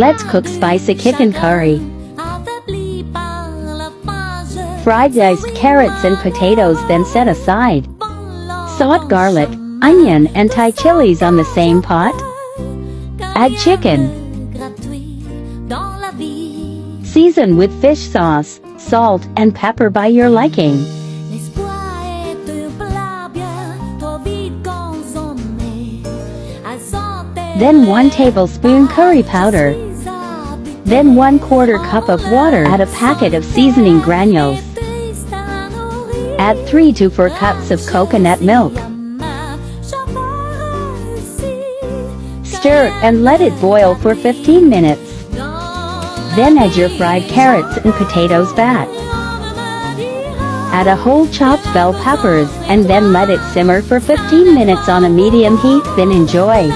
Let's cook spicy chicken curry. Fry diced carrots and potatoes, then set aside. Saute garlic, onion and Thai chilies on the same pot. Add chicken. Season with fish sauce, salt and pepper by your liking. Then 1 tablespoon curry powder. Then 1/4 cup of water. Add a packet of seasoning granules. Add 3 to 4 cups of coconut milk. Stir and let it boil for 15 minutes. Then add your fried carrots and potatoes back. Add a whole chopped bell peppers and then let it simmer for 15 minutes on a medium heat, then enjoy.